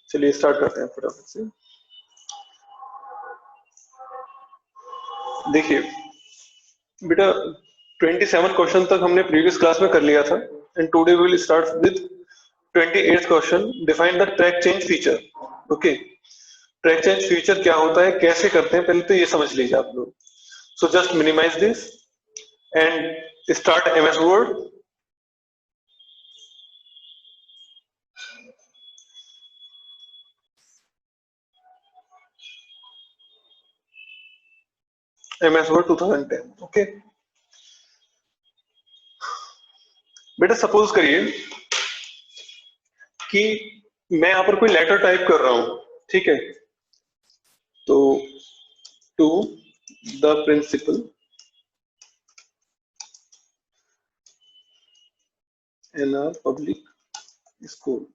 चलिए स्टार्ट करते हैं फटाफट से। देखिए बेटा, 27 क्वेश्चन तक हमने प्रीवियस क्लास में कर लिया था and today we will start with 28th question, define the track change feature. Okay, track change feature क्या होता है, कैसे करते हैं, पहले तो ये समझ लीजिए आप लोग। So just minimize this and start MS Word. MS Word 2010। Okay बेटा, सपोज करिए कि मैं यहां पर कोई लेटर टाइप कर रहा हूं, ठीक है। तो to the principal in a public school.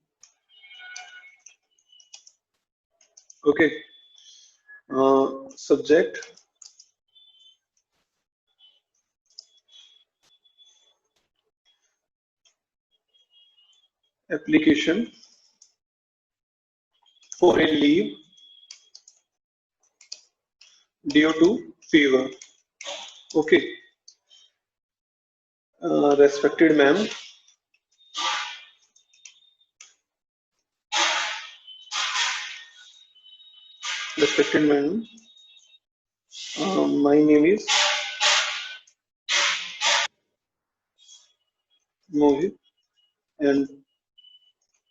Okay, subject application for a leave due to fever. Okay, respected ma'am, respected madam, my name is Mohit and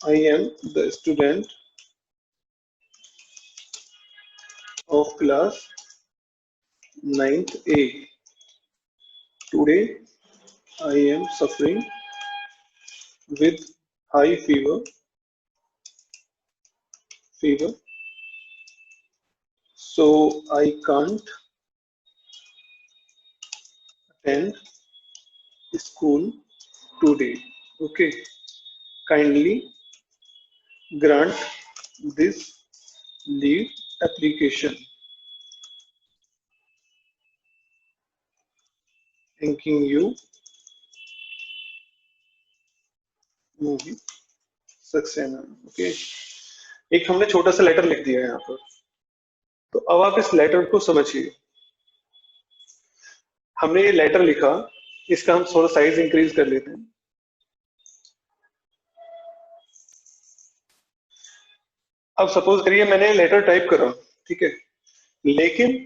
I am the student of class 9th A. Today I am suffering with high fever, so I can't attend school today. Okay, kindly grant this leave application. Thanking you, Mohit Saxena. Okay, एक हमने छोटा सा letter लिख दिया है यहाँ पर। तो अब आप इस लेटर को समझिए। हमने ये लेटर लिखा, इसका हम थोड़ा साइज इंक्रीज कर लेते हैं। अब सपोज करिए मैंने लेटर टाइप करा, ठीक है, लेकिन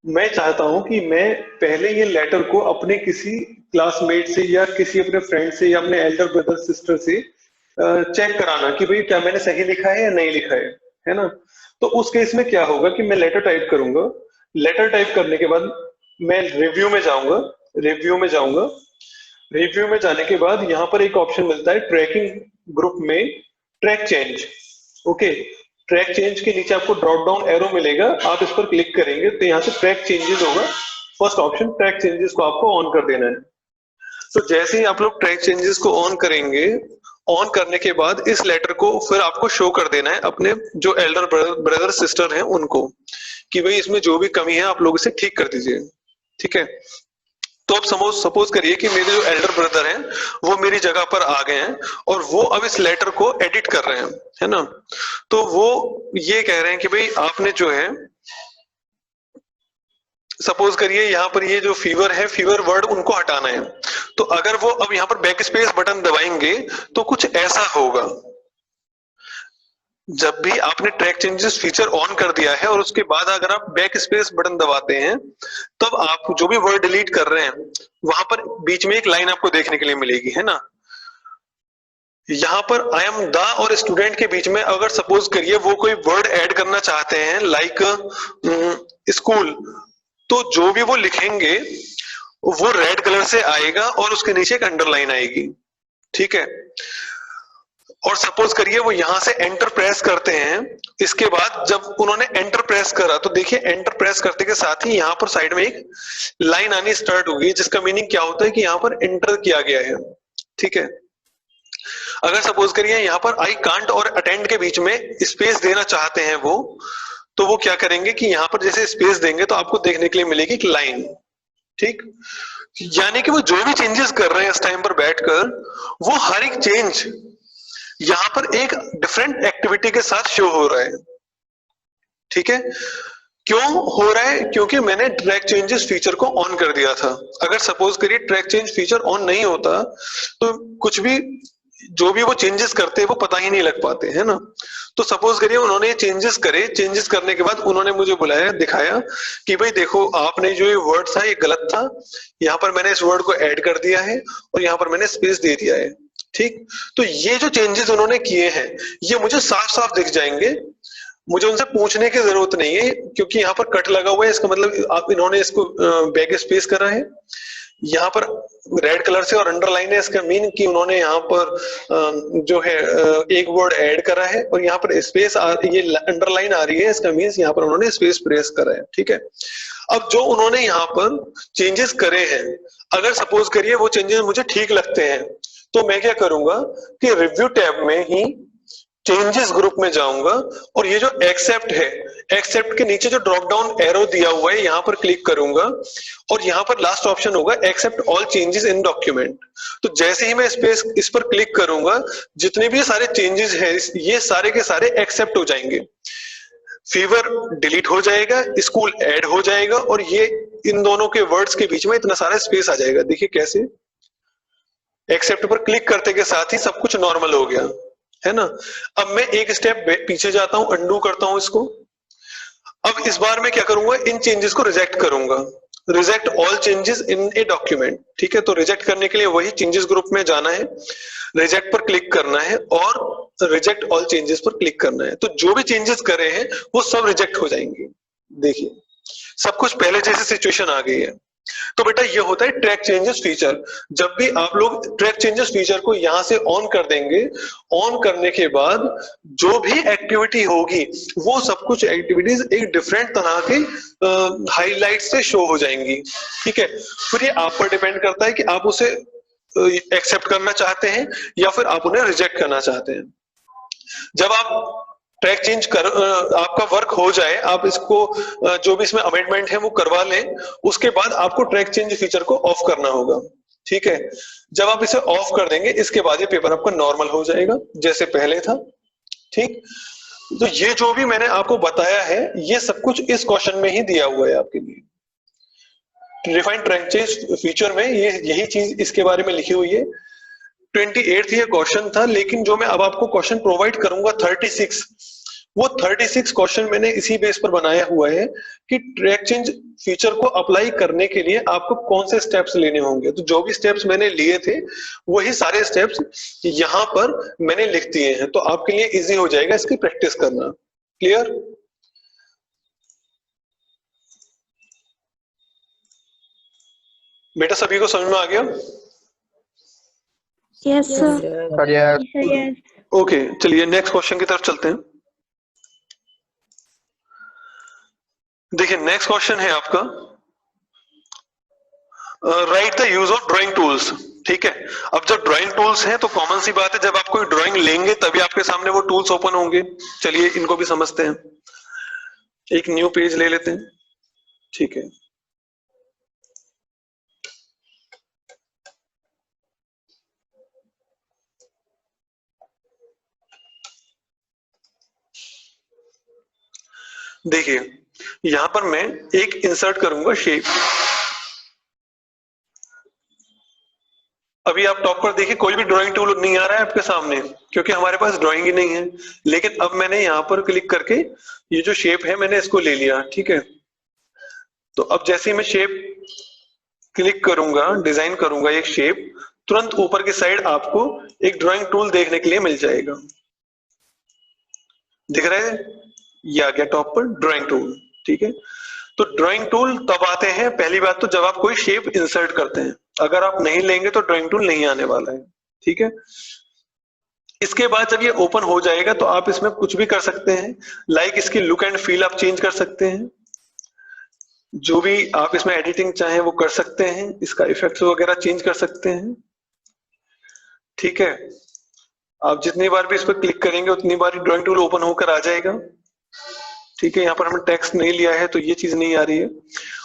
मैं चाहता हूं कि मैं पहले ये लेटर को अपने किसी क्लासमेट से या किसी अपने फ्रेंड से या अपने एल्डर ब्रदर सिस्टर से चेक कराना कि भाई क्या मैंने सही लिखा है या नहीं लिखा है ना। तो उस केस में क्या होगा कि मैं लेटर टाइप करूंगा। लेटर टाइप करने के बाद मैं रिव्यू में जाऊंगा। रिव्यू में जाऊंगा रिव्यू में जाने के बाद यहाँ पर एक ऑप्शन मिलता है ट्रैकिंग ग्रुप में, track change. Okay, track change के नीचे आपको ड्रॉप डाउन एरो मिलेगा, आप इस पर क्लिक करेंगे तो यहाँ से ट्रैक चेंजेस होगा। फर्स्ट ऑप्शन ट्रैक चेंजेस को आपको ऑन कर देना है। तो जैसे ही आप लोग ट्रैक चेंजेस को ऑन करेंगे, ऑन करने के बाद इस लेटर को फिर आपको शो कर देना है अपने जो एल्डर ब्रदर सिस्टर हैं उनको, कि भाई इसमें जो भी कमी है आप लोग इसे ठीक कर दीजिए, ठीक है। तो अब सपोज करिए कि मेरे जो एल्डर ब्रदर हैं वो मेरी जगह पर आ गए हैं और वो अब इस लेटर को एडिट कर रहे हैं, है ना। तो वो ये कह रहे हैं कि भाई आपने जो है, सपोज करिए यहाँ पर ये जो फीवर है, फीवर वर्ड उनको हटाना है। तो अगर वो अब यहाँ पर बैक स्पेस बटन दबाएंगे तो कुछ ऐसा होगा। जब भी आपने ट्रैक चेंजेस फीचर ऑन कर दिया है और उसके बाद अगर आप बैक स्पेस बटन दबाते हैं, तब आप जो भी वर्ड डिलीट कर रहे हैं वहां पर बीच में एक लाइन आपको देखने के लिए मिलेगी, है ना। यहाँ पर आई एम द और स्टूडेंट के बीच में अगर सपोज करिए वो कोई वर्ड ऐड करना चाहते हैं लाइक स्कूल, तो जो भी वो लिखेंगे वो रेड कलर से आएगा और उसके नीचे एक अंडरलाइन आएगी, ठीक है। और सपोज करिए वो यहां से एंटर प्रेस करते हैं, इसके बाद जब उन्होंने एंटर प्रेस करा तो देखिए एंटर प्रेस करते के साथ ही यहाँ पर साइड में एक लाइन आनी स्टार्ट होगी, जिसका मीनिंग क्या होता है कि यहाँ पर एंटर किया गया है, ठीक है। अगर सपोज करिए यहाँ पर आई कांट और अटेंड के बीच में स्पेस देना चाहते हैं वो, तो वो क्या करेंगे कि यहाँ पर जैसे स्पेस देंगे तो आपको देखने के लिए मिलेगी एक लाइन, ठीक। यानी कि वो जो भी चेंजेस कर रहे हैं इस टाइम पर बैठकर, वो हर एक चेंज यहाँ पर एक डिफरेंट एक्टिविटी के साथ शो हो रहा है, ठीक है। क्यों हो रहा है? क्योंकि मैंने ट्रैक चेंजेस फीचर को ऑन कर दिया था। अगर सपोज करिए ट्रैक चेंज फीचर ऑन नहीं होता तो कुछ भी, जो भी वो चेंजेस करते हैं वो पता ही नहीं लग पाते, है ना। तो सपोज करिए उन्होंने ये चेंजेस करे, चेंजेस करने के बाद उन्होंने मुझे बुलाया, दिखाया कि भाई देखो आपने जो ये वर्ड था ये गलत था, यहाँ पर मैंने इस वर्ड को ऐड कर दिया है और यहाँ पर मैंने स्पेस दे दिया है, ठीक। तो ये जो चेंजेस उन्होंने किए हैं ये मुझे साफ साफ दिख जाएंगे, मुझे उनसे पूछने की जरूरत नहीं है, क्योंकि यहाँ पर कट लगा हुआ है, इसका मतलब आप इन्होंने इसको बैक स्पेस करा है, यहाँ पर रेड कलर से और अंडरलाइन है, इसका मीन कि उन्होंने यहाँ पर जो है एक वर्ड ऐड करा है, और यहाँ पर स्पेस ये अंडरलाइन आ रही है, इसका मीन यहाँ पर उन्होंने स्पेस प्रेस करा है, ठीक है। अब जो उन्होंने यहाँ पर चेंजेस करे हैं, अगर सपोज करिए वो चेंजेस मुझे ठीक लगते हैं तो मैं क्या करूंगा कि रिव्यू टैब में ही चेंजेस ग्रुप में जाऊंगा और ये जो एक्सेप्ट है, एक्सेप्ट के नीचे जो ड्रॉप डाउन एरो दिया हुआ है यहाँ पर क्लिक करूंगा और यहाँ पर लास्ट ऑप्शन होगा except all changes in document. तो जैसे ही मैं इस पर क्लिक करूंगा जितने भी सारे चेंजेस हैं ये सारे के सारे एक्सेप्ट हो जाएंगे, फीवर डिलीट हो जाएगा, स्कूल ऐड हो जाएगा और ये इन दोनों के वर्ड्स के बीच में इतना सारा स्पेस आ जाएगा। देखिए कैसे एक्सेप्ट पर क्लिक करते के साथ ही सब कुछ नॉर्मल हो गया, है ना। अब मैं एक स्टेप पीछे जाता हूं, अंडू करता हूं इसको। अब इस बार मैं क्या करूंगा, इन चेंजेस को रिजेक्ट करूंगा, reject all changes in a document, ठीक है। तो रिजेक्ट करने के लिए वही चेंजेस ग्रुप में जाना है, रिजेक्ट पर क्लिक करना है और रिजेक्ट ऑल चेंजेस पर क्लिक करना है। तो जो भी चेंजेस करे हैं वो सब रिजेक्ट हो जाएंगे। देखिए सब कुछ पहले जैसी सिचुएशन आ गई है। तो बेटा ये होता है ट्रैक चेंजेस फीचर। जब भी आप लोग ट्रैक चेंजेस फीचर को यहां से ऑन कर देंगे, ऑन करने के बाद जो भी एक्टिविटी होगी वो सब कुछ एक्टिविटीज एक डिफरेंट तरह के हाईलाइट से शो हो जाएंगी, ठीक है। फिर ये आप पर डिपेंड करता है कि आप उसे एक्सेप्ट करना चाहते हैं या फिर आप उन्हें रिजेक्ट करना चाहते हैं। जब आप ट्रैक चेंज कर आपका वर्क हो जाए, आप इसको जो भी इसमें अमेंडमेंट है वो करवा लें, उसके बाद आपको ट्रैक चेंज फीचर को ऑफ करना होगा, ठीक है। जब आप इसे ऑफ कर देंगे इसके बाद ये पेपर आपका नॉर्मल हो जाएगा जैसे पहले था, ठीक। तो ये जो भी मैंने आपको बताया है ये सब कुछ इस क्वेश्चन में ही दिया हुआ है आपके लिए। रिफाइंड ट्रैक चेंज फीचर में ये यही चीज इसके बारे में लिखी हुई है। 28th ये क्वेश्चन था, लेकिन जो मैं अब आपको क्वेश्चन प्रोवाइड करूंगा 36, वो 36 क्वेश्चन मैंने इसी बेस पर बनाया हुआ है कि ट्रैक चेंज फीचर को अप्लाई करने के लिए आपको कौन से स्टेप्स लेने होंगे। तो जो भी स्टेप्स मैंने लिए थे वही सारे स्टेप्स यहाँ पर मैंने लिख दिए हैं, तो आपके लिए इजी हो जाएगा इसकी प्रैक्टिस करना। क्लियर? बेटा सभी को समझ में आ गया? Yes sir. ओके चलिए नेक्स्ट क्वेश्चन की तरफ चलते हैं। देखिए नेक्स्ट क्वेश्चन है आपका right the use of drawing tools, ठीक है। अब जब ड्राइंग टूल्स हैं तो कॉमन सी बात है जब आप कोई ड्राइंग लेंगे तभी आपके सामने वो टूल्स ओपन होंगे। चलिए इनको भी समझते हैं। एक न्यू पेज ले लेते हैं, ठीक है। देखिए यहां पर मैं एक इंसर्ट करूंगा शेप। अभी आप टॉप पर देखिए कोई भी ड्राइंग टूल नहीं आ रहा है आपके सामने क्योंकि हमारे पास ड्राइंग ही नहीं है, लेकिन अब मैंने यहां पर क्लिक करके ये जो शेप है मैंने इसको ले लिया, ठीक है। तो अब जैसे ही मैं शेप क्लिक करूंगा, डिजाइन करूंगा एक शेप, तुरंत ऊपर की साइड आपको एक ड्राइंग टूल देखने के लिए मिल जाएगा। दिख रहा है? ये आ गया टॉप पर ड्राइंग टूल, ठीक है। तो ड्राइंग टूल तब आते हैं, पहली बात तो जब आप कोई शेप इंसर्ट करते हैं, अगर आप नहीं लेंगे तो ड्राइंग टूल नहीं आने वाला है, ठीक है। इसके बाद जब ये ओपन हो जाएगा तो आप इसमें कुछ भी कर सकते हैं, लाइक इसकी लुक एंड फील आप चेंज कर सकते हैं, जो भी आप इसमें एडिटिंग चाहें वो कर सकते हैं, इसका इफेक्ट्स वगैरह चेंज कर सकते हैं, ठीक है। आप जितनी बार भी इस पर क्लिक करेंगे उतनी बार ड्राइंग टूल ओपन होकर आ जाएगा, ठीक है। यहाँ पर हमने टेक्स्ट नहीं लिया है तो ये चीज नहीं आ रही है,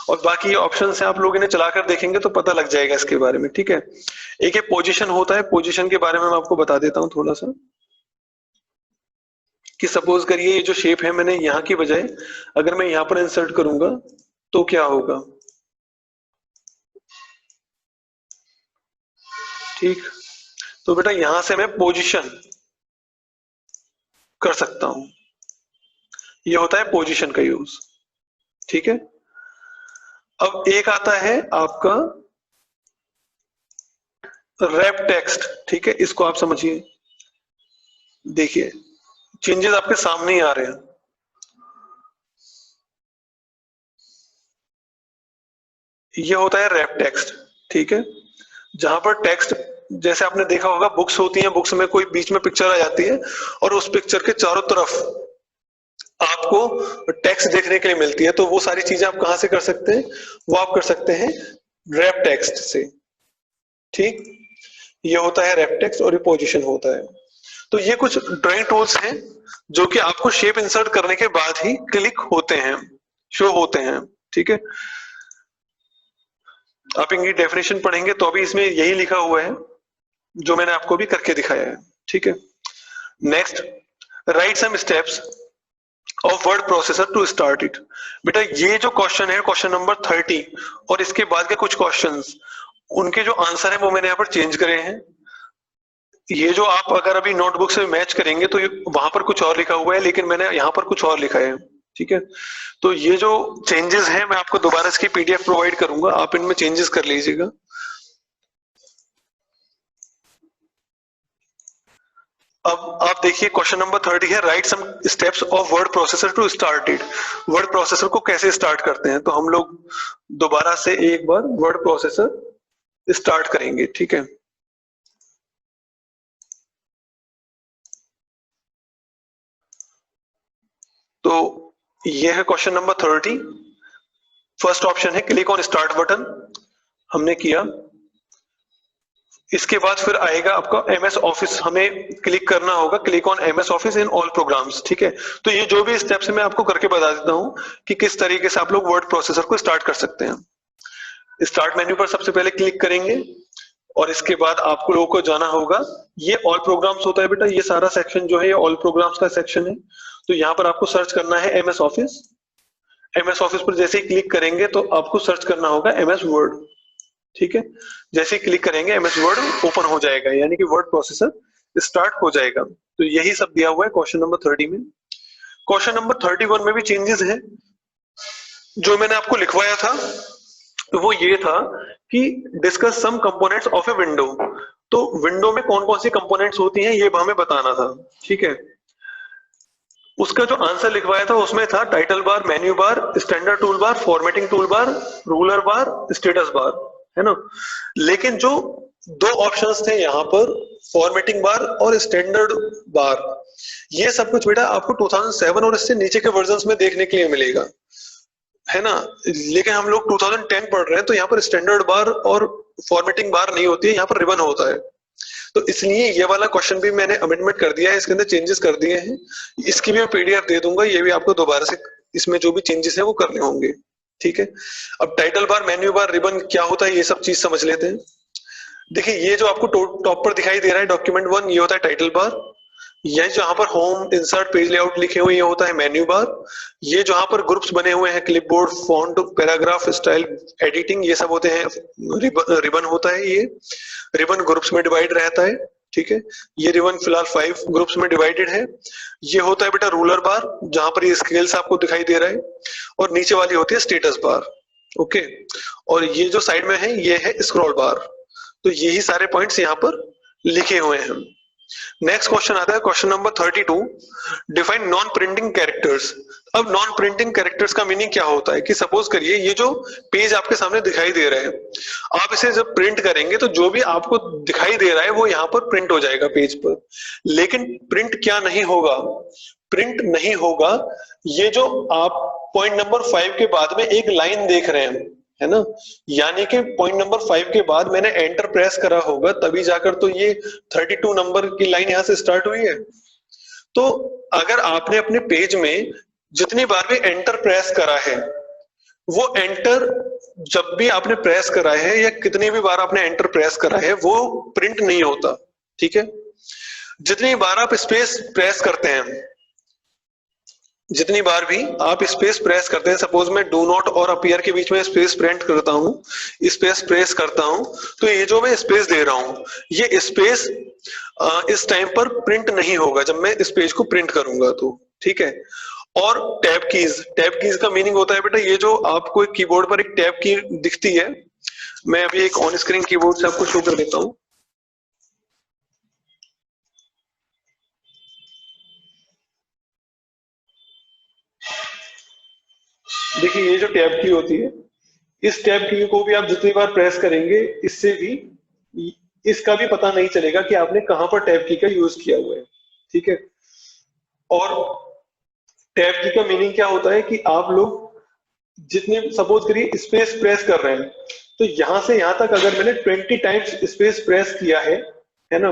और बाकी ये ऑप्शन है आप लोग इन्हें चलाकर देखेंगे तो पता लग जाएगा इसके बारे में, ठीक है। एक ये पोजीशन होता है, पोजीशन के बारे में मैं आपको बता देता हूँ थोड़ा सा। कि सपोज करिए ये जो शेप है मैंने यहाँ की बजाय अगर मैं यहाँ पर इंसर्ट करूंगा तो क्या होगा, ठीक। तो बेटा यहां से मैं पोजीशन कर सकता हूं, ये होता है पोजीशन का यूज, ठीक है। अब एक आता है आपका रैप टेक्स्ट, ठीक है, इसको आप समझिए। देखिए चेंजेस आपके सामने ही आ रहे हैं। ये होता है रैप टेक्स्ट, ठीक है, जहां पर टेक्स्ट जैसे आपने देखा होगा बुक्स होती हैं, बुक्स में कोई बीच में पिक्चर आ जाती है और उस पिक्चर के चारों तरफ आपको टेक्स्ट देखने के लिए मिलती है, तो वो सारी चीजें आप कहां से कर सकते हैं, वो आप कर सकते हैं रैप टेक्स्ट से, ठीक। ये होता है रैप टेक्स्ट और ये पोजीशन होता है। तो ये कुछ ड्राइंग टूल्स हैं जो कि आपको शेप इंसर्ट करने के बाद ही क्लिक होते हैं, शो होते हैं, ठीक है। आप इनकी डेफिनेशन पढ़ेंगे तो अभी इसमें यही लिखा हुआ है जो मैंने आपको भी करके दिखाया है, ठीक है। Next, write some steps of word processor to start it. बेटा ये जो क्वेश्चन है क्वेश्चन नंबर 30 और इसके बाद के कुछ क्वेश्चंस, उनके जो आंसर है वो मैंने यहाँ पर चेंज करे हैं। ये जो आप अगर अभी नोटबुक से मैच करेंगे तो वहां पर कुछ और लिखा हुआ है, लेकिन मैंने यहाँ पर कुछ और लिखा है, ठीक है। तो ये जो चेंजेस हैं मैं आपको दोबारा इसकी पीडीएफ प्रोवाइड करूंगा, आप इनमें चेंजेस कर लीजिएगा। अब आप देखिए क्वेश्चन नंबर 30 है write some steps of word processor to start it. Word processor को कैसे स्टार्ट करते हैं, तो हम लोग दोबारा से एक बार वर्ड प्रोसेसर स्टार्ट करेंगे, ठीक है। तो ये है क्वेश्चन नंबर 30। फर्स्ट ऑप्शन है क्लिक ऑन स्टार्ट बटन, हमने किया। इसके बाद फिर आएगा आपका एमएस ऑफिस, हमें क्लिक करना होगा, click on MS office in all programmes, ठीक है। तो ये जो भी स्टेप्स मैं आपको करके बता देता हूं कि किस तरीके से आप लोग वर्ड प्रोसेसर को स्टार्ट कर सकते हैं। स्टार्ट मेन्यू पर सबसे पहले क्लिक करेंगे और इसके बाद आपको लोगों को जाना होगा, ये ऑल प्रोग्राम्स होता है बेटा, ये सारा सेक्शन जो है ये ऑल प्रोग्राम्स का सेक्शन है। तो यहाँ पर आपको सर्च करना है एमएस ऑफिस। एमएस ऑफिस पर जैसे ही क्लिक करेंगे तो आपको सर्च करना होगा एमएस वर्ड, ठीक है। जैसे ही क्लिक करेंगे एमएस वर्ड ओपन हो जाएगा, यानी कि वर्ड प्रोसेसर स्टार्ट हो जाएगा। तो यही सब दिया हुआ है क्वेश्चन नंबर 30 में। क्वेश्चन नंबर 31 में भी चेंजेस हैं जो मैंने आपको लिखवाया था, तो वो ये था कि discuss some components of a window. तो विंडो में कौन कौन सी कंपोनेंट्स होती हैं ये हमें बताना था, ठीक है। उसका जो आंसर लिखवाया था उसमें था title bar, menu bar, standard tool bar, formatting tool bar, ruler bar, status bar, है ना। लेकिन जो दो ऑप्शंस थे यहाँ पर, फॉर्मेटिंग बार और स्टैंडर्ड बार, ये सब कुछ बेटा आपको 2007 और इससे नीचे के वर्जन्स में देखने के लिए मिलेगा, है ना। लेकिन हम लोग 2010 पढ़ रहे हैं तो यहाँ पर स्टैंडर्ड बार और फॉर्मेटिंग बार नहीं होती है, यहाँ पर रिबन होता है। तो इसलिए ये वाला क्वेश्चन भी मैंने अमेंडमेंट कर दिया है, इसके अंदर चेंजेस कर दिए हैं। इसकी भी मैं पीडीएफ दे दूंगा, ये भी आपको दोबारा से इसमें जो भी चेंजेस है वो करने होंगे, ठीक है। अब टाइटल बार, मेन्यू बार, रिबन क्या होता है ये सब चीज समझ लेते हैं। देखिए ये जो आपको टॉप पर दिखाई दे रहा है डॉक्यूमेंट 1, ये होता है टाइटल बार। ये जहां पर होम, इंसर्ट, पेज लेआउट लिखे हुए ये होता है मेन्यू बार। ये जहां पर ग्रुप्स बने हुए हैं clipboard, font, paragraph, style, editing, ये सब होते हैं रिबन होता है। ये रिबन ग्रुप्स में डिवाइड रहता है, ठीक है। ये रिबन फिलहाल 5 ग्रुप्स में डिवाइडेड है। ये होता है बेटा रूलर बार, जहां पर ये स्केल्स आपको दिखाई दे रहा है, और नीचे वाली होती है स्टेटस बार, ओके। और ये जो साइड में है ये है स्क्रॉल बार। तो यही सारे पॉइंट्स यहाँ पर लिखे हुए हैं। नेक्स्ट क्वेश्चन आता है question number 32, define non printing characters. अब नॉन प्रिंटिंग कैरेक्टर्स का मीनिंग क्या होता है कि सपोज करिए ये जो पेज आपके सामने दिखाई दे रहा है, आप इसे जब प्रिंट करेंगे तो जो भी आपको दिखाई दे रहा है वो यहाँ पर प्रिंट हो जाएगा पेज पर। लेकिन प्रिंट क्या नहीं होगा, प्रिंट नहीं होगा ये जो आप पॉइंट नंबर 5 के बाद में एक लाइन देख रहे हैं, है ना। यानी कि पॉइंट नंबर 5 के बाद मैंने एंटर प्रेस करा होगा तभी जाकर तो ये 32 नंबर की लाइन यहां से स्टार्ट हुई है। तो अगर आपने अपने पेज में जितनी बार भी एंटर प्रेस करा है, वो एंटर जब भी आपने प्रेस करा है या कितनी भी बार आपने एंटर प्रेस करा है वो प्रिंट नहीं होता, ठीक है। जितनी बार आप स्पेस प्रेस करते हैं जितनी बार भी आप स्पेस प्रेस करते हैं, सपोज मैं डू नॉट और अपीयर के बीच में स्पेस प्रिंट करता हूँ, स्पेस प्रेस करता हूँ, तो ये जो मैं स्पेस दे रहा हूँ, ये स्पेस इस टाइम पर प्रिंट नहीं होगा जब मैं इस पेज को प्रिंट करूंगा तो, ठीक है। और टैब कीज का मीनिंग होता है बेटा, ये जो आपको एक कीबोर्ड पर एक टैब की दिखती है, मैं अभी एक ऑन स्क्रीन कीबोर्ड से आपको शो कर देता हूँ। देखिए ये जो टैब की होती है, इस टैब की को भी आप जितनी बार प्रेस करेंगे, इससे भी इसका भी पता नहीं चलेगा कि आपने कहां पर टैब की का यूज किया हुआ है, ठीक है। और टैब की का मीनिंग क्या होता है कि आप लोग जितने सपोज करिए स्पेस प्रेस कर रहे हैं, तो यहां से यहां तक अगर मैंने 20 टाइम्स स्पेस प्रेस किया है ना,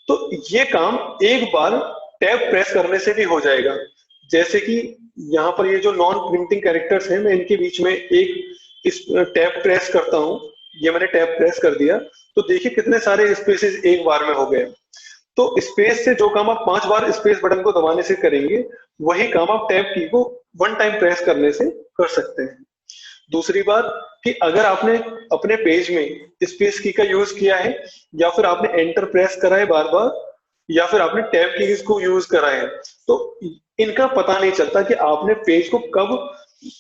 तो ये काम एक बार टैब प्रेस करने से भी हो जाएगा। जैसे कि यहाँ पर ये जो नॉन प्रिंटिंग कैरेक्टर्स हैं, मैं इनके बीच में एक इस टैब प्रेस करता हूँ, ये मैंने टैब प्रेस कर दिया, तो देखिए कितने सारे स्पेसेस एक बार में हो गए। तो स्पेस से जो काम आप 5 बार स्पेस बटन को दबाने से करेंगे, वही काम आप टैब की को 1 टाइम प्रेस करने से कर सकते हैं। दूसरी बात कि अगर आपने अपने पेज में स्पेस की का यूज किया है, या फिर आपने एंटर प्रेस करा है बार बार, या फिर आपने टैब कीज को यूज करा है, तो इनका पता नहीं चलता कि आपने पेज को कब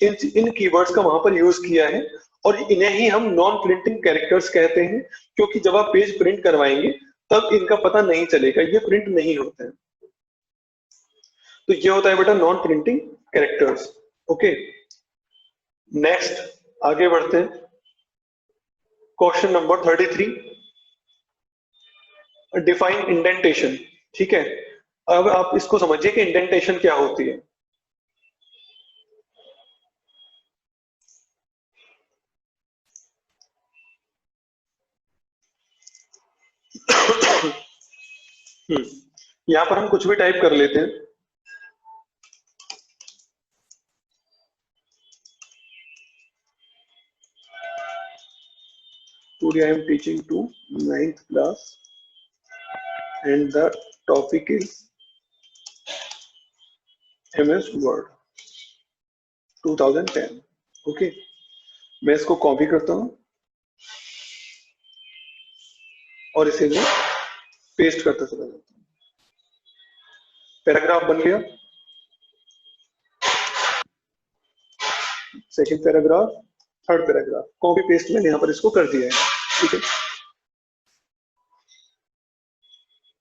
इन कीवर्ड्स का वहां पर यूज किया है। और इन्हें ही हम नॉन प्रिंटिंग कैरेक्टर्स कहते हैं, क्योंकि जब आप पेज प्रिंट करवाएंगे तब इनका पता नहीं चलेगा, ये प्रिंट नहीं होते हैं। तो ये होता है बेटा non printing characters. Okay, next आगे बढ़ते हैं। Question number 33, define indentation. ठीक है, अब आप इसको समझिए कि इंडेंटेशन क्या होती है। यहां पर हम कुछ भी टाइप कर लेते हैं। Today I am teaching to 9th class and the topic is MS Word 2010। Okay, मैं इसको कॉपी करता हूं और इसे मैं पेस्ट करता चला जाता हूं। पैराग्राफ बन गया, second paragraph, third paragraph, copy paste मैंने यहां पर इसको कर दिया है। ठीक है,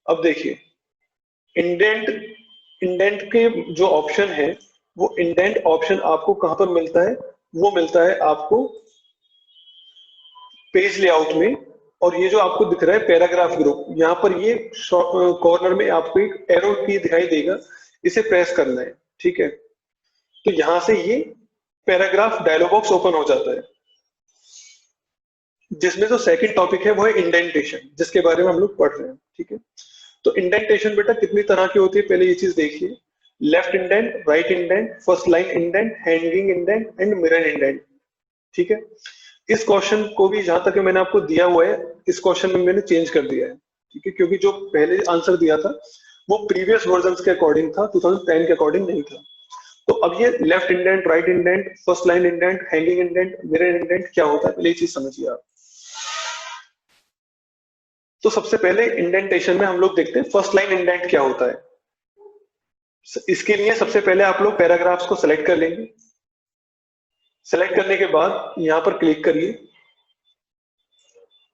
अब देखिए इंडेंट, इंडेंट के जो ऑप्शन है, वो इंडेंट ऑप्शन आपको कहां पर मिलता है, वो मिलता है आपको पेज लेआउट में। और ये जो आपको दिख रहा है पैराग्राफ ग्रुप, यहाँ पर ये कॉर्नर में आपको एक एरो की दिखाई देगा, इसे प्रेस करना है। ठीक है, तो यहां से ये पैराग्राफ डायलॉग बॉक्स ओपन हो जाता है, जिसमें जो सेकंड टॉपिक है वो है इंडेंटेशन, जिसके बारे में हम लोग पढ़ रहे हैं। ठीक है, तो इंडेंटेशन बेटा कितनी तरह की होती है, पहले ये चीज देखिए। Left indent, right indent, first line indent, hanging indent and mirror indent. ठीक है, इस क्वेश्चन को भी जहां तक मैंने आपको दिया हुआ है, इस क्वेश्चन में मैंने चेंज कर दिया है। ठीक है, क्योंकि जो पहले आंसर दिया था वो प्रीवियस वर्जन के अकॉर्डिंग था, 2010 के अकॉर्डिंग नहीं था। तो अब ये left indent, right indent, first line indent, hanging indent, mirror indent क्या होता है, पहले ये चीज समझिए आप। तो सबसे पहले इंडेंटेशन में हम लोग देखते हैं फर्स्ट लाइन इंडेंट क्या होता है। इसके लिए सबसे पहले आप लोग पैराग्राफ्स को सिलेक्ट कर लेंगे। सिलेक्ट करने के बाद यहां पर क्लिक करिए,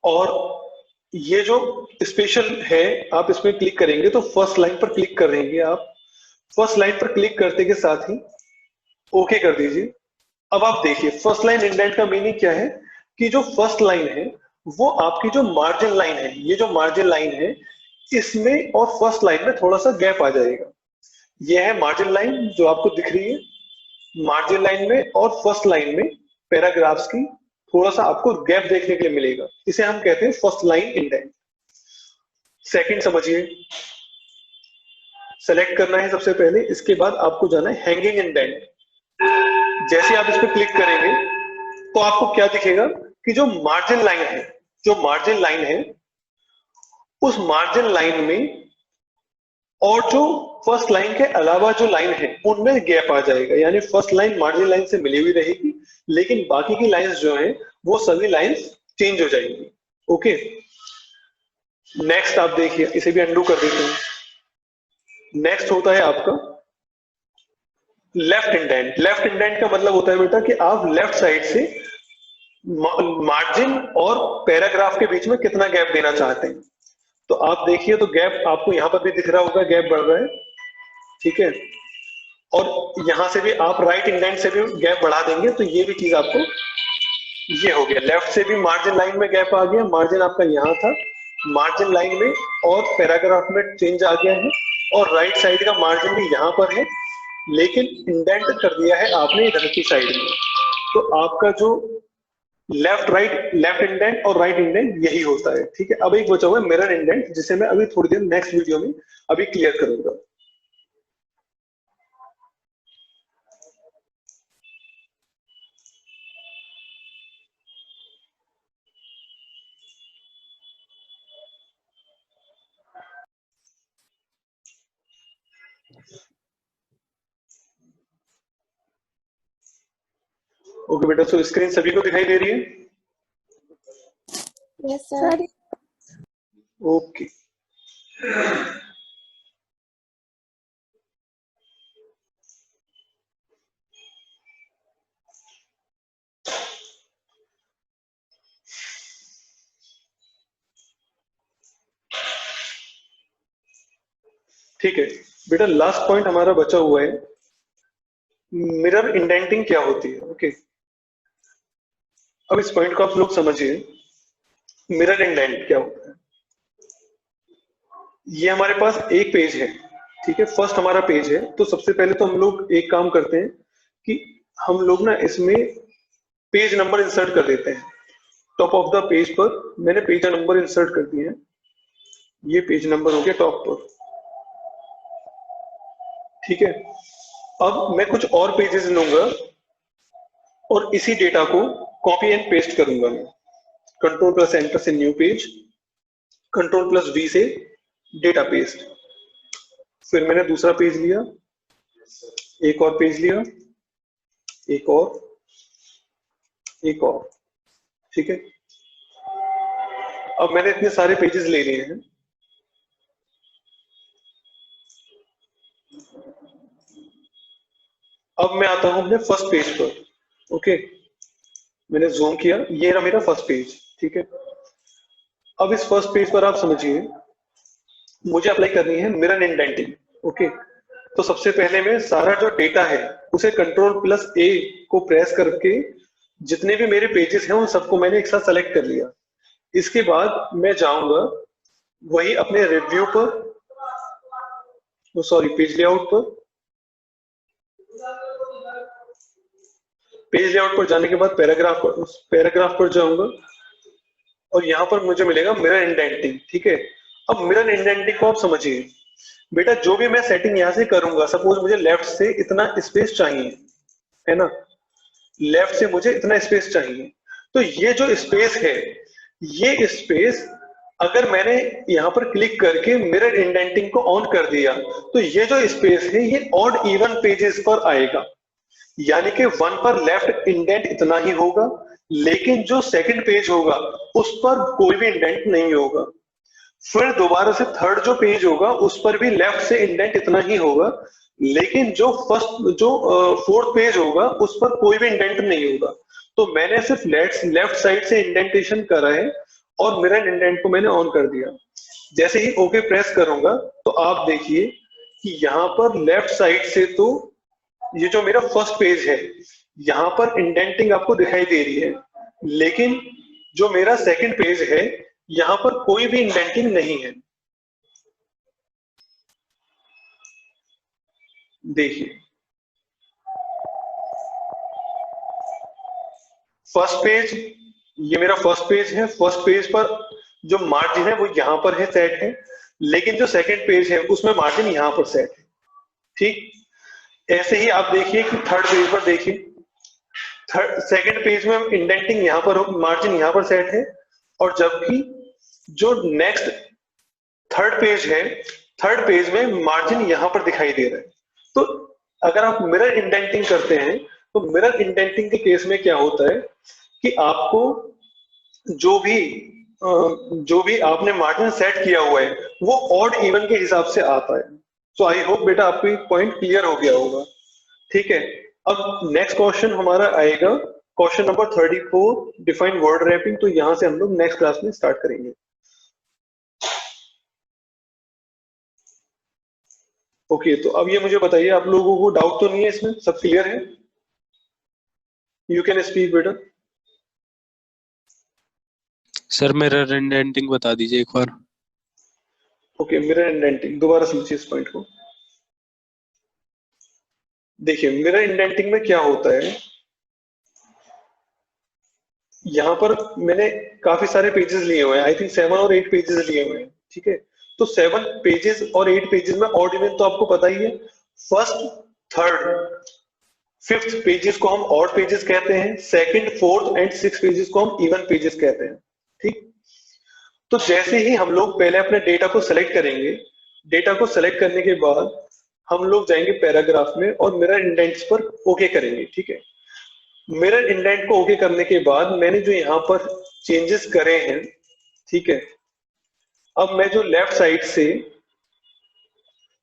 और ये जो स्पेशल है आप इसमें क्लिक करेंगे तो फर्स्ट लाइन पर क्लिक कर देंगे आप। फर्स्ट लाइन पर क्लिक करते के साथ ही ओके कर दीजिए। अब आप देखिए फर्स्ट लाइन इंडेंट का मीनिंग क्या है, कि जो फर्स्ट लाइन है वो आपकी जो मार्जिन लाइन है, ये जो मार्जिन लाइन है इसमें और फर्स्ट लाइन में थोड़ा सा गैप आ जाएगा। ये है मार्जिन लाइन जो आपको दिख रही है, मार्जिन लाइन में और फर्स्ट लाइन में पैराग्राफ्स की थोड़ा सा आपको गैप देखने के लिए मिलेगा, इसे हम कहते हैं फर्स्ट लाइन इंडेंट। सेकंड समझिए, सेलेक्ट करना है सबसे पहले, इसके बाद आपको जाना है हैंगिंग इंडेंट। जैसे आप इस पर क्लिक करेंगे तो आपको क्या दिखेगा, कि जो मार्जिन लाइन है, जो मार्जिन लाइन है उस मार्जिन लाइन में और जो फर्स्ट लाइन के अलावा जो लाइन है उनमें गैप आ जाएगा, यानी फर्स्ट लाइन मार्जिन लाइन से मिली हुई रहेगी, लेकिन बाकी की लाइंस जो हैं वो सभी लाइंस चेंज हो जाएंगी। ओके, नेक्स्ट आप देखिए, इसे भी अंडू कर देते हैं। नेक्स्ट होता है आपका लेफ्ट इंडेंट। लेफ्ट इंडेंट का मतलब होता है बेटा कि आप लेफ्ट साइड से मार्जिन और पैराग्राफ के बीच में कितना गैप देना चाहते हैं। तो आप देखिए, तो गैप आपको यहां पर भी दिख रहा होगा, गैप बढ़ रहा है, ठीक है। और यहां से भी आप राइट इंडेंट से भी गैप बढ़ा देंगे, तो ये भी चीज आपको, ये हो गया। लेफ्ट से भी मार्जिन लाइन में गैप आ गया, मार्जिन आपका यहाँ था, मार्जिन लाइन में और पैराग्राफ में चेंज आ गया है, और राइट साइड का मार्जिन भी यहाँ पर है, लेकिन इंडेंट कर दिया है आपने इधर की साइड में। तो आपका जो लेफ्ट इंडेंट और राइट इंडेंट यही होता है, ठीक है। अब एक बचा हुआ है मिरर इंडेंट, जिसे मैं अभी थोड़ी देर नेक्स्ट वीडियो में अभी क्लियर करूंगा। ओके बेटा, सो स्क्रीन सभी को दिखाई दे रही है? Yes sir. ओके, ठीक है बेटा, लास्ट पॉइंट हमारा बचा हुआ है, मिरर इंडेंटिंग क्या होती है। ओके, अब इस पॉइंट को आप लोग समझिए, मिरर इंडेंट क्या होता है। ये हमारे पास एक पेज है, ठीक है, फर्स्ट हमारा पेज है। तो सबसे पहले तो हम लोग एक काम करते हैं कि हम लोग ना इसमें पेज नंबर इंसर्ट कर देते हैं। टॉप ऑफ द पेज पर मैंने पेज नंबर इंसर्ट कर दिए हैं, ये पेज नंबर हो गया टॉप पर, ठीक है। अब मैं कुछ और पेजेस लूंगा और इसी डेटा को कॉपी एंड पेस्ट करूंगा मैं। कंट्रोल प्लस एंटर से new page, control plus V से डेटा पेस्ट, फिर मैंने दूसरा पेज लिया, एक और पेज लिया, एक और, एक और, ठीक है। अब मैंने इतने सारे पेजेस ले लिए हैं। अब मैं आता हूं अपने फर्स्ट पेज पर। ओके, मैंने जूम किया, ये रहा मेरा फर्स्ट पेज, ठीक है। अब इस फर्स्ट पेज पर आप समझिए, मुझे अप्लाई करनी है मिरर इंडेंटिंग। ओके, तो सबसे पहले मैं सारा जो डेटा है उसे कंट्रोल प्लस ए को प्रेस करके जितने भी मेरे पेजेस हैं उन सबको मैंने एक साथ सेलेक्ट कर लिया। इसके बाद मैं जाऊंगा वही अपने रिव्यू पर, सॉरी पेज लेआउट पर। पेज लेआउट पर जाने के बाद पैराग्राफ पर, उस पैराग्राफ पर जाऊंगा और यहाँ पर मुझे मिलेगा मिरर इंडेंटिंग, ठीक है। अब मिरर इंडेंटिंग को आप समझिए बेटा, जो भी मैं सेटिंग यहाँ से करूंगा, सपोज मुझे लेफ्ट से इतना स्पेस चाहिए, है ना, लेफ्ट से मुझे इतना स्पेस चाहिए, तो ये जो स्पेस है, ये स्पेस अगर मैंने यहाँ पर क्लिक करके मिरर इंडेंटिंग को ऑन कर दिया, तो ये जो स्पेस है ये ऑड इवन पेजेस पर आएगा, यानी कि वन पर लेफ्ट इंडेंट इतना ही होगा, लेकिन जो सेकंड पेज होगा उस पर कोई भी इंडेंट नहीं होगा। फिर दोबारा से थर्ड जो पेज होगा उस पर भी लेफ्ट से इंडेंट इतना ही होगा, लेकिन जो फोर्थ पेज होगा उस पर कोई भी इंडेंट नहीं होगा। तो मैंने सिर्फ लेफ्ट साइड से इंडेंटेशन करा है और मिरर इंडेंट को मैंने ऑन कर दिया। जैसे ही ओके प्रेस करूंगा तो आप देखिए कि यहाँ पर लेफ्ट साइड से तो ये जो मेरा फर्स्ट पेज है यहाँ पर इंडेंटिंग आपको दिखाई दे रही है, लेकिन जो मेरा सेकंड पेज है यहाँ पर कोई भी इंडेंटिंग नहीं है। देखिए फर्स्ट पेज, ये मेरा फर्स्ट पेज है, फर्स्ट पेज पर जो मार्जिन है वो यहाँ पर है, सेट है, लेकिन जो सेकंड पेज है उसमें मार्जिन यहाँ पर सेट है, ठीक। ऐसे ही आप देखिए कि थर्ड पेज पर देखिए, थर्ड सेकंड पेज में इंडेंटिंग यहाँ पर, मार्जिन यहाँ पर सेट है, और जबकि जो नेक्स्ट थर्ड पेज है, थर्ड पेज में मार्जिन यहाँ पर दिखाई दे रहा है। तो अगर आप मिरर इंडेंटिंग करते हैं तो मिरर इंडेंटिंग के केस में क्या होता है कि आपको जो भी जो भी आपने मार्जिन सेट किया हुआ है वो ऑड इवन के हिसाब से आता है। सो आई होप बेटा आपको एक पॉइंट क्लियर हो गया होगा। ठीक है, अब नेक्स्ट क्वेश्चन हमारा आएगा question number 34, define word wrapping. तो यहां से हम लोग नेक्स्ट क्लास में स्टार्ट करेंगे। ओके, तो अब ये मुझे बताइए, आप लोगों को डाउट तो नहीं है इसमें, सब क्लियर है? यू कैन स्पीक बेटा। सर मिरर इंडेंटिंग बता दीजिए एक बार। ओके, मिरर इंडेंटिंग दोबारा समझिए इस पॉइंट को। देखिए मिरर इंडेंटिंग में क्या होता है, यहाँ पर मैंने काफी सारे पेजेस लिए हुए हैं, आई थिंक 7 और 8 पेजेस लिए हुए हैं। ठीक है, तो 7 पेजेस और 8 पेजेस में ऑड इवन तो आपको पता ही है। फर्स्ट, थर्ड, फिफ्थ पेजेस को हम ऑड पेजेस कहते हैं, second, fourth and six pages को हम इवन पेजेस कहते हैं। ठीक, तो जैसे ही हम लोग पहले अपने डेटा को सेलेक्ट करेंगे, डेटा को सेलेक्ट करने के बाद हम लोग जाएंगे पैराग्राफ में और मिरर इंडेंट्स पर ओके करेंगे। ठीक है, मिरर इंडेंट को ओके करने के बाद मैंने जो यहाँ पर चेंजेस करे हैं, ठीक है, अब मैं जो लेफ्ट साइड से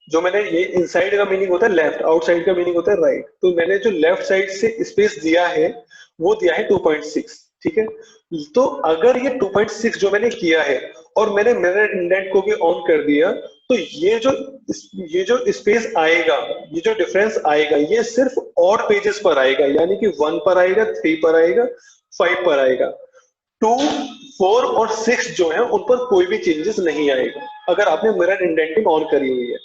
जो मैंने, ये इनसाइड का मीनिंग होता है लेफ्ट, आउटसाइड का मीनिंग होता है राइट, तो मैंने जो लेफ्ट साइड से स्पेस दिया है वो दिया है 2.6। ठीक है, तो अगर ये 2.6 जो मैंने किया है और मैंने मिरर इंडेंट को भी ऑन कर दिया, तो ये जो स्पेस आएगा, ये जो डिफरेंस आएगा, ये सिर्फ ऑड पेजेस पर आएगा, यानी कि 1 पर आएगा, 3 पर आएगा, 5 पर आएगा। 2, 4 और 6 जो है उन पर कोई भी चेंजेस नहीं आएगा अगर आपने मिरर इंडेंटिंग ऑन करी हुई है।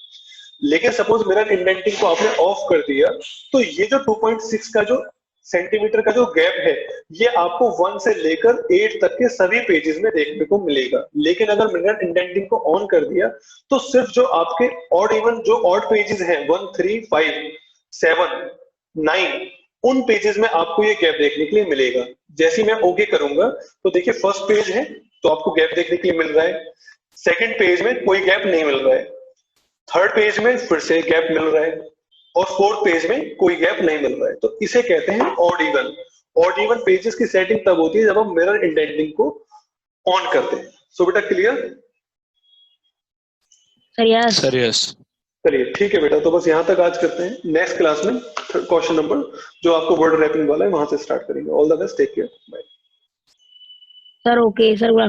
लेकिन सपोज मिरर इंडेंटिंग को आपने ऑफ कर दिया, तो ये जो 2.6 का जो सेंटीमीटर का जो गैप है, ये आपको 1 से लेकर 8 तक के सभी पेजेस में देखने को मिलेगा। लेकिन अगर मिरर इंडेंटिंग को ऑन कर दिया तो सिर्फ जो आपके ऑड इवन जो ऑड पेजेस हैं 1, 3, 5, 7, 9, उन पेजेस में आपको ये गैप देखने के लिए मिलेगा। जैसे मैं ओके करूंगा तो देखिए फर्स्ट पेज है तो आपको गैप देखने के लिए मिल रहा है, सेकंड पेज में कोई गैप नहीं मिल रहा है, थर्ड पेज में फिर से गैप मिल रहा है और फोर्थ पेज में कोई गैप नहीं मिल रहा है। तो इसे कहते हैं odd even. Odd even pages की सेटिंग तब होती है जब हम मिरर इंडेंटिंग को ऑन करते हैं। सो बेटा क्लियर? Sir yes. चलिए ठीक है बेटा, तो बस यहां तक आज करते हैं। नेक्स्ट क्लास में क्वेश्चन नंबर जो आपको वर्ड रैपिंग वाला है वहां से स्टार्ट करेंगे। All the best, take care, bye. Sir okay sir.